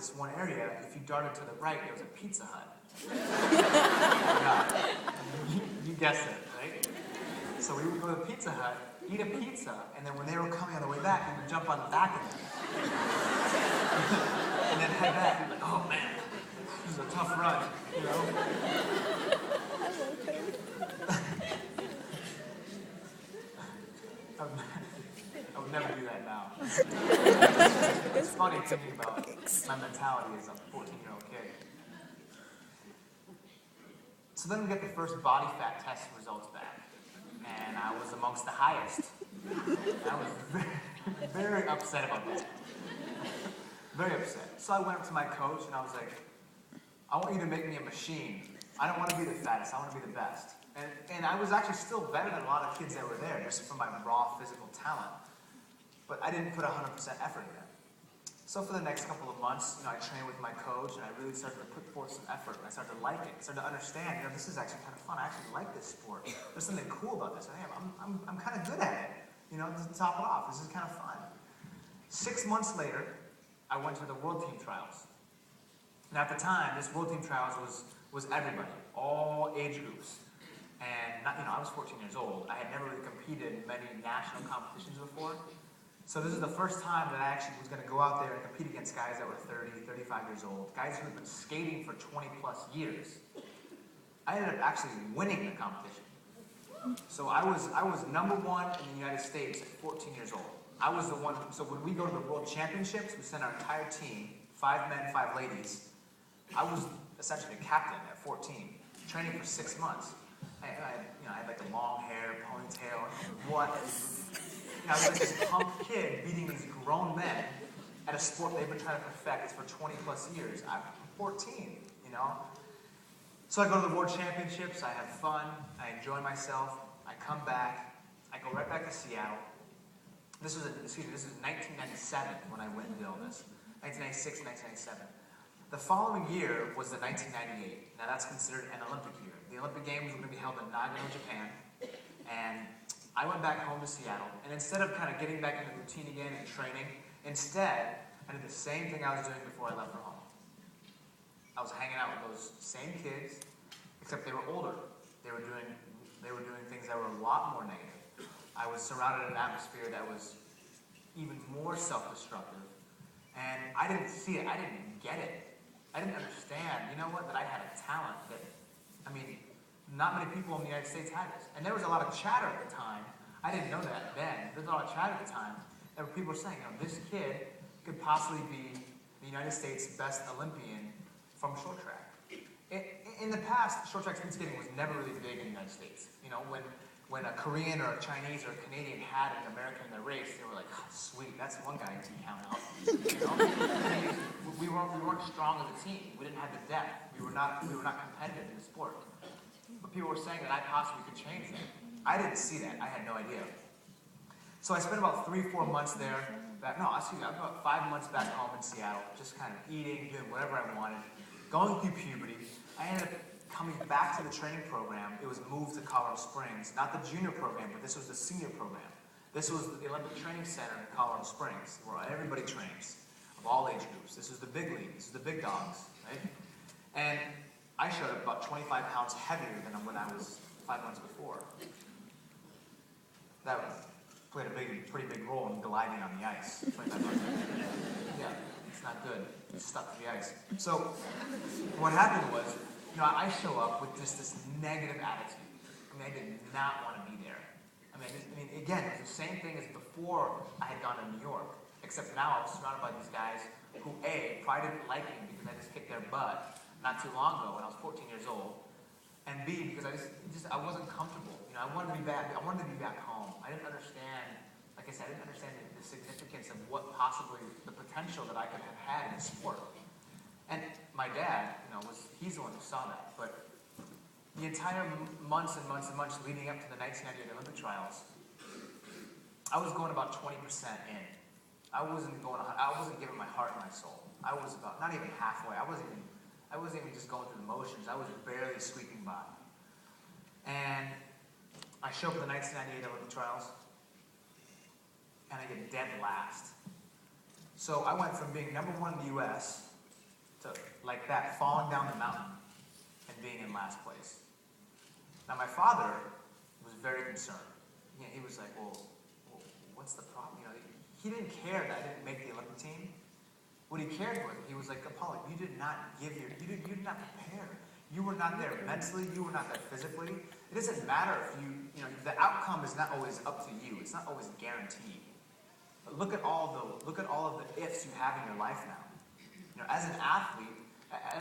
this one area, if you darted to the right, there was a Pizza Hut. You guessed it, right? So we would go to the Pizza Hut, eat a pizza, and then when they were coming on the way back, we would jump on the back of them. And then head back. We'd be like, oh man, this is a tough run, you know? I would never do that now. It's funny thinking about my mentality as a 14-year-old kid. So then we get the first body fat test results back, and I was amongst the highest. I was very upset about that. Very upset. So I went up to my coach and I was like, I want you to make me a machine. I don't want to be the fattest, I want to be the best. And I was actually still better than a lot of kids that were there, just from my raw physical talent. But I didn't put 100% effort in it. So for the next couple of months, I trained with my coach, and I really started to put forth some effort. And I started to like it. I started to understand, this is actually kind of fun. I actually like this sport. There's something cool about this. I'm kind of good at it. To top it off, this is kind of fun. 6 months later, I went to the World Team Trials. And at the time, this World Team Trials was everybody, all age groups. And I was 14 years old. I had never really competed in many national competitions before. So this is the first time that I actually was going to go out there and compete against guys that were 30, 35 years old, guys who had been skating for 20 plus years. I ended up actually winning the competition. So I was #1 in the United States at 14 years old. I was the one, so when we go to the World Championships, we send our entire team, 5 men, 5 ladies. I was essentially a captain at 14, training for 6 months. I had like the long hair, ponytail, what? I was like this punk kid beating these grown men at a sport they've been trying to perfect for 20 plus years. I'm 14, So I go to the World Championships, I have fun, I enjoy myself, I come back, I go right back to Seattle. This is 1997 when I went and did all this. 1996, 1997. The following year was the 1998. Now that's considered an Olympic year. The Olympic Games were going to be held in Nagano, Japan. And I went back home to Seattle. And instead of kind of getting back into the routine again and training, instead, I did the same thing I was doing before I left for home. I was hanging out with those same kids, except they were older. They were doing things that were a lot more negative. I was surrounded in an atmosphere that was even more self-destructive. And I didn't see it. I didn't get it. I didn't understand, that I had a talent that, not many people in the United States had this. And there was a lot of chatter at the time. I didn't know that then. There was a lot of chatter at the time that people were saying, this kid could possibly be the United States' best Olympian from short track. In the past, short track speed skating was never really big in the United States. When a Korean or a Chinese or a Canadian had an American in their race, they were like, oh, sweet, that's one guy to count out. We weren't strong as a team. We didn't have the depth. We were not competitive in the sport. But people were saying that I possibly could change that. I didn't see that. I had no idea. So I spent about 3-4 months there. About 5 months back home in Seattle, just kind of eating, doing whatever I wanted, going through puberty. I ended up coming back to the training program. It was moved to Colorado Springs, not the junior program, but this was the senior program. This was the Olympic Training Center in Colorado Springs, where everybody trains, of all age groups. This is the big league. This is the big dogs, right? And I showed up about 25 pounds heavier than when I was 5 months before. That played a pretty big role in gliding on the ice. 25 pounds heavier. Yeah, it's not good. It's stuck to the ice. So what happened was, I show up with just this negative attitude. I did not want to be there. Again, it was the same thing as before I had gone to New York, except now I was surrounded by these guys who, A, probably didn't like me because I just kicked their butt not too long ago when I was 14 years old, and B, because I wasn't comfortable. I wanted to be back. I wanted to be back home. I didn't understand, like I said, I didn't understand the significance of what possibly the potential that I could have had in the sport. And my dad, he's the one who saw that. But the entire months and months and months leading up to the 1998 Olympic trials, I was going about 20% in. I wasn't giving my heart and my soul. I was about not even halfway. I wasn't even just going through the motions. I was barely squeaking by. And I show up at the 1998 Olympic trials, and I get dead last. So I went from being #1 in the U.S. to, like that, falling down the mountain and being in last place. Now my father was very concerned. He was like, well, what's the problem? He didn't care that I didn't make the Olympic team. What he cared was, he was like, Apollo, you did not you did not prepare. You were not there mentally, you were not there physically. It doesn't matter if the outcome is not always up to you. It's not always guaranteed. But look at all of the ifs you have in your life now. As an athlete,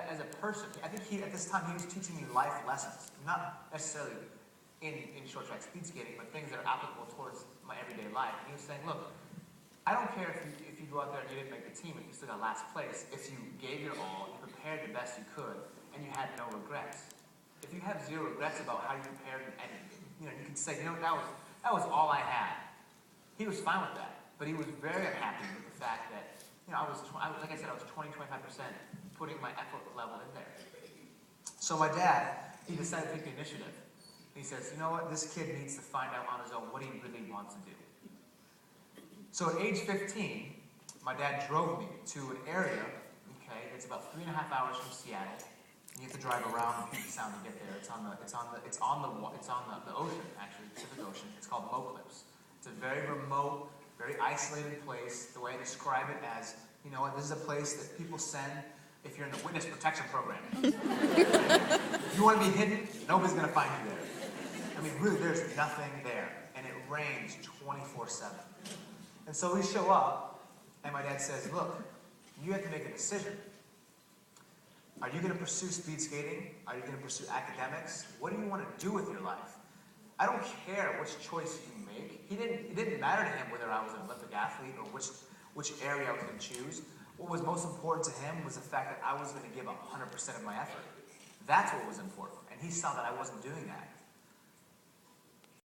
as a person, I think at this time he was teaching me life lessons, not necessarily in short track speed skating, but things that are applicable towards my everyday life. And he was saying, look, I don't care if you go out there and you didn't make the team, if you still got last place, if you gave your all, you prepared the best you could, and you had no regrets. If you have zero regrets about how you prepared, and you can say, that was all I had. He was fine with that, but he was very unhappy with the fact that I was 20, 25% putting my effort level in there. So my dad, he decided to take the initiative. He says, you know what, this kid needs to find out on his own what he really wants to do. So at age 15, my dad drove me to an area, it's about 3.5 hours from Seattle. You have to drive around Puget Sound to get there. It's on the ocean, actually, Pacific Ocean. It's called Mo Cliffs. It's a very remote, very isolated place. The way I describe it as, this is a place that people send if you're in the witness protection program. If you want to be hidden, nobody's going to find you there. Really, there's nothing there. And it rains 24/7. And so we show up, and my dad says, look, you have to make a decision. Are you going to pursue speed skating? Are you going to pursue academics? What do you want to do with your life? I don't care which choice you make. It didn't matter to him whether I was an Olympic athlete or which area I was going to choose. What was most important to him was the fact that I was going to give 100% of my effort. That's what was important. And he saw that I wasn't doing that.